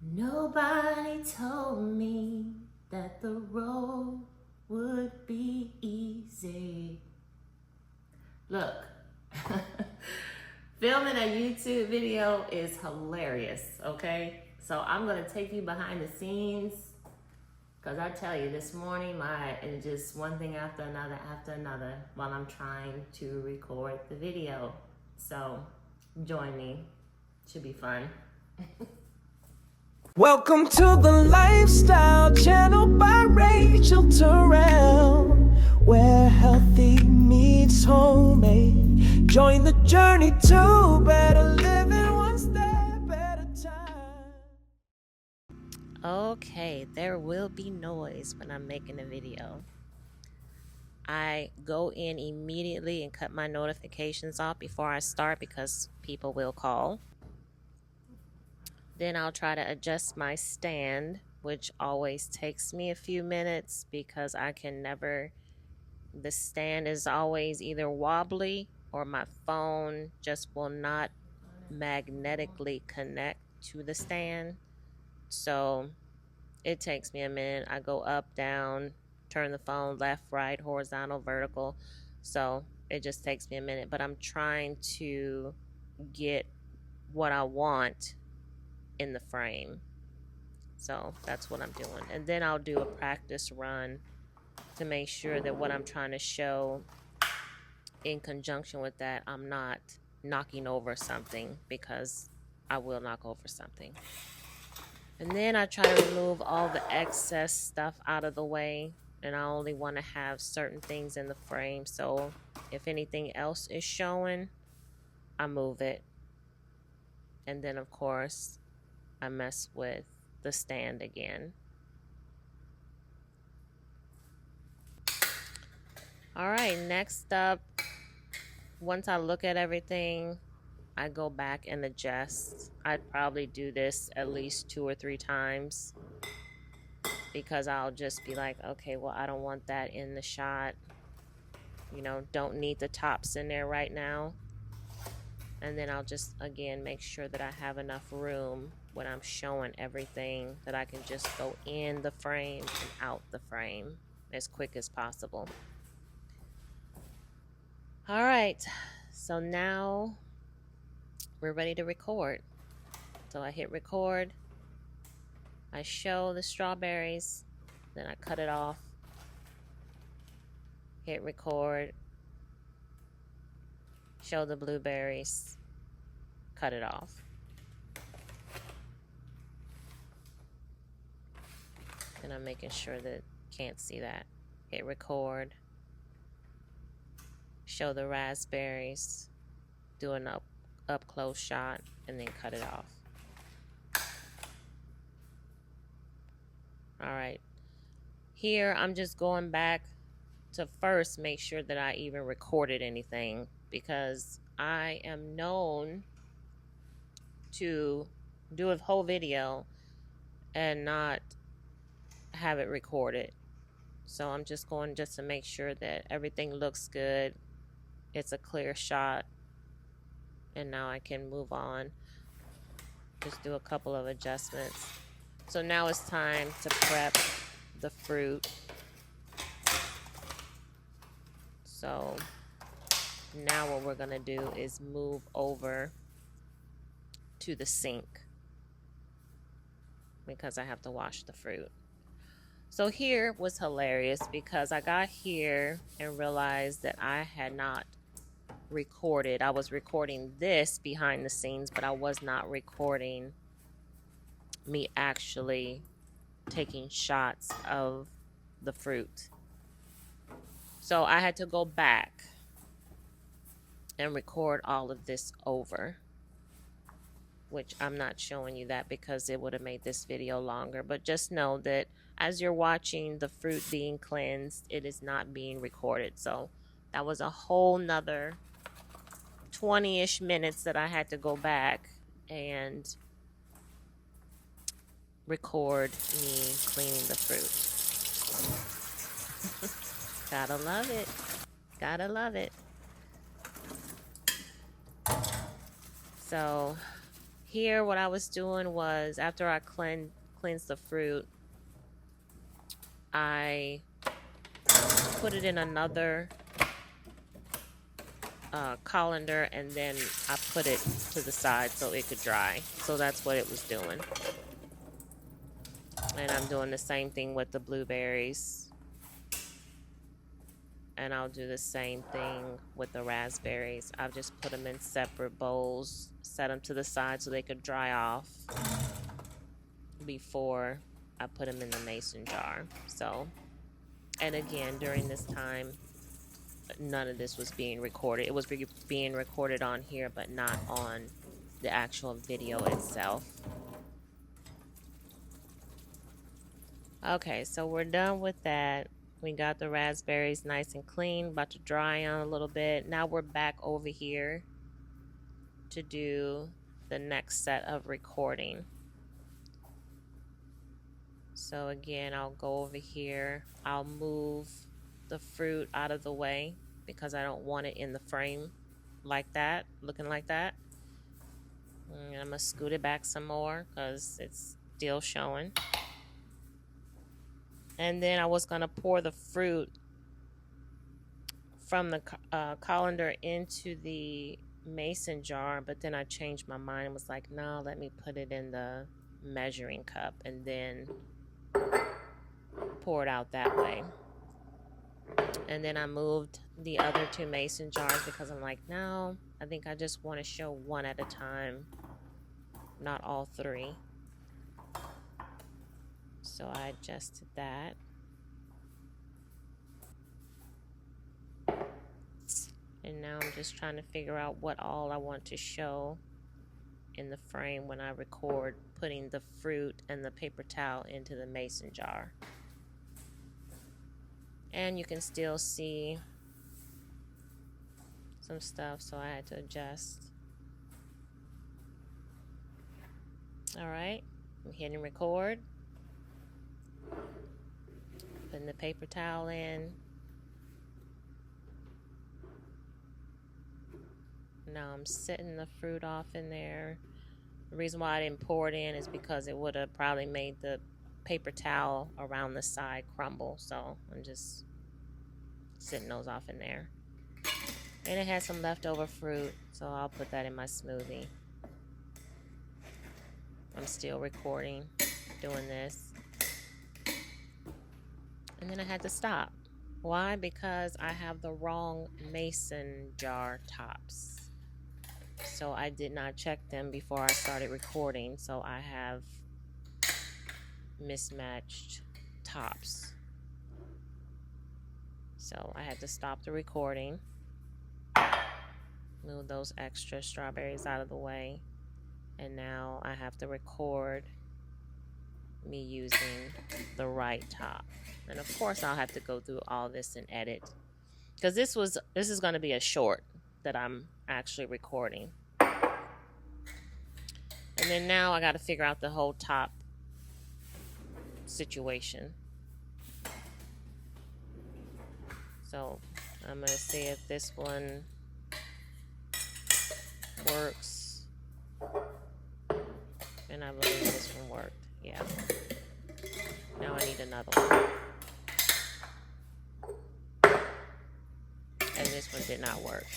Nobody told me that the road would be easy. Look, filming a YouTube video is hilarious, okay? So I'm gonna take you behind the scenes, because I tell you, this morning, it's just one thing after another while I'm trying to record the video. So join me, should be fun. Welcome to the Lifestyle Channel by Rachel Terrell, where healthy meets homemade. Join the journey to better living, one step at a time. Okay, there will be noise when I'm making a video. I go in immediately and cut my notifications off before I start because people will call. Then I'll try to adjust my stand, which always takes me a few minutes because the stand is always either wobbly or my phone just will not magnetically connect to the stand. So it takes me a minute. I go up, down, turn the phone left, right, horizontal, vertical. So it just takes me a minute, but I'm trying to get what I want in the frame. So that's what I'm doing. And then I'll do a practice run to make sure that what I'm trying to show in conjunction with that, I'm not knocking over something, because I will knock over something. And then I try to remove all the excess stuff out of the way, and I only want to have certain things in the frame. So if anything else is showing, I move it. And then of course I mess with the stand again. All right, next up, once I look at everything, I go back and adjust. I'd probably do this at least 2 or 3 times, because I'll just be like, okay, well, I don't want that in the shot. You know, don't need the tops in there right now. And then I'll just, again, make sure that I have enough room when I'm showing everything that I can just go in the frame and out the frame as quick as possible. All right, so now we're ready to record. So I hit record, I show the strawberries, then I cut it off, hit record, show the blueberries, cut it off. And I'm making sure that can't see that. Hit record, show the raspberries, do an up close shot, and then cut it off. All right, here I'm just going back to first make sure that I even recorded anything, because I am known to do a whole video and not have it recorded. So I'm just going just to make sure that everything looks good, it's a clear shot, and now I can move on. Just do a couple of adjustments. So now it's time to prep the fruit. So now what we're gonna do is move over to the sink, because I have to wash the fruit. So here was hilarious, because I got here and realized that I had not recorded. I was recording this behind the scenes, but I was not recording me actually taking shots of the fruit. So I had to go back and record all of this over, which I'm not showing you that because it would have made this video longer. But just know that as you're watching the fruit being cleansed, it is not being recorded. So that was a whole nother 20-ish minutes that I had to go back and record me cleaning the fruit. Gotta love it. Gotta love it. So Here, what I was doing was after I cleansed the fruit, I put it in another colander, and then I put it to the side so it could dry. So that's what it was doing. And I'm doing the same thing with the blueberries. And I'll do the same thing with the raspberries. I've just put them in separate bowls, set them to the side so they could dry off before I put them in the mason jar. So, and again, during this time, none of this was being recorded. It was being recorded on here, but not on the actual video itself. Okay, so we're done with that. We got the raspberries nice and clean, about to dry on a little bit. Now we're back over here to do the next set of recording. So again, I'll go over here. I'll move the fruit out of the way because I don't want it in the frame like that, looking like that. And I'm gonna scoot it back some more because it's still showing. And then I was gonna pour the fruit from the colander into the mason jar, but then I changed my mind and was like, no, let me put it in the measuring cup and then pour it out that way. And then I moved the other two mason jars because I'm like, no, I think I just want to show one at a time, not all three. So I adjusted that. And now I'm just trying to figure out what all I want to show in the frame when I record putting the fruit and the paper towel into the mason jar. And you can still see some stuff, so I had to adjust. Alright, I'm hitting record. Putting the paper towel in. Now I'm setting the fruit off in there. The reason why I didn't pour it in is because it would have probably made the paper towel around the side crumble. So I'm just setting those off in there. And it has some leftover fruit, so I'll put that in my smoothie. I'm still recording, doing this. And then I had to stop. Why? Because I have the wrong mason jar tops. So I did not check them before I started recording. So I have mismatched tops. So I had to stop the recording. Move those extra strawberries out of the way. And now I have to record me using the right top. And of course I'll have to go through all this and edit. Because this is going to be a short that I'm actually recording. And then now I got to figure out the whole top situation. So I'm going to see if this one works. And I believe this one worked. Yeah. Now I need another one. And this one did not work.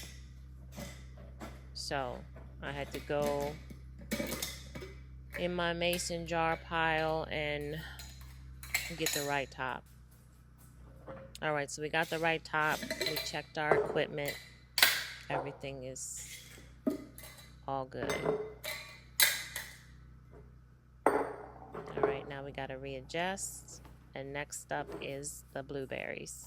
So I had to go in my mason jar pile and get the right top. Alright, so we got the right top. We checked our equipment. Everything is all good. Alright, now we got to readjust. And next up is the blueberries.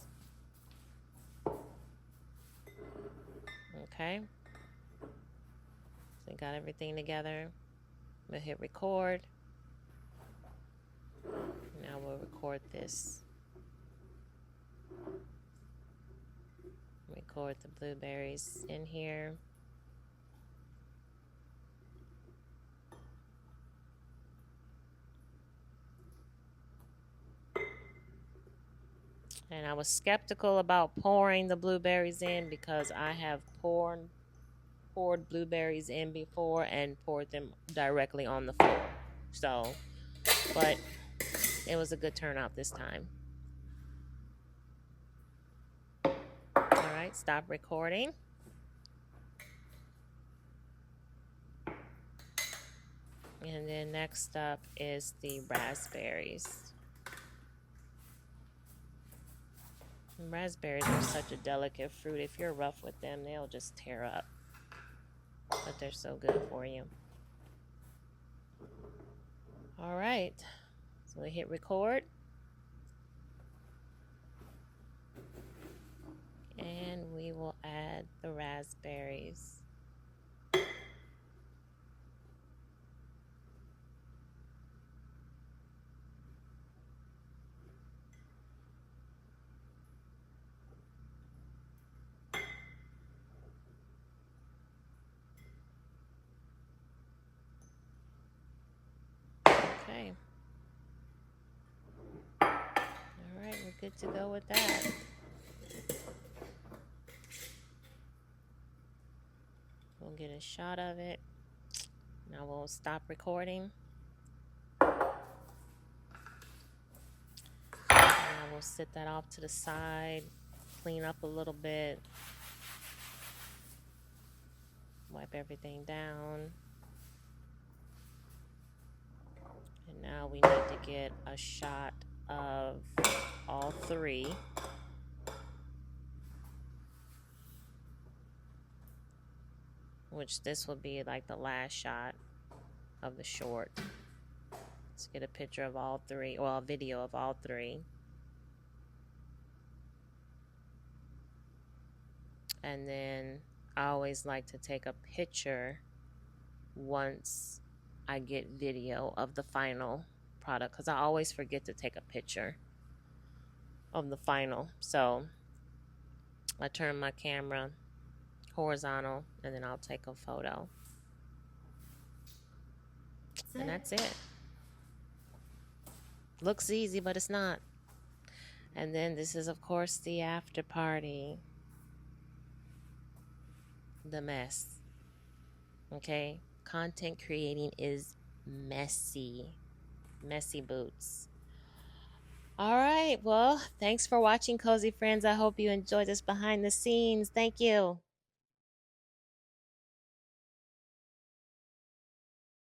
Okay. So we got everything together. We'll hit record. Now we'll record this. Record the blueberries in here. And I was skeptical about pouring the blueberries in because I have poured poured blueberries in before and poured them directly on the floor. So, but it was a good turnout this time. All right, stop recording. And then next up is the raspberries. And raspberries are such a delicate fruit. If you're rough with them, they'll just tear up. But they're so good for you. All right, so we hit record. And we will add the raspberries. Okay. All right, we're good to go with that. We'll get a shot of it. Now we'll stop recording. And I will sit that off to the side, clean up a little bit, wipe everything down. And now we need to get a shot of all three. Which this will be like the last shot of the short. Let's get a picture of all three, well, a video of all three. And then I always like to take a picture once I get video of the final product, because I always forget to take a picture of the final. So I turn my camera horizontal and then I'll take a photo. And that's it. Looks easy, but it's not. And then this is, of course, the after party. The mess. Okay? Content creating is messy. Messy boots. All right. Well, thanks for watching, Cozy Friends. I hope you enjoyed this behind the scenes. Thank you.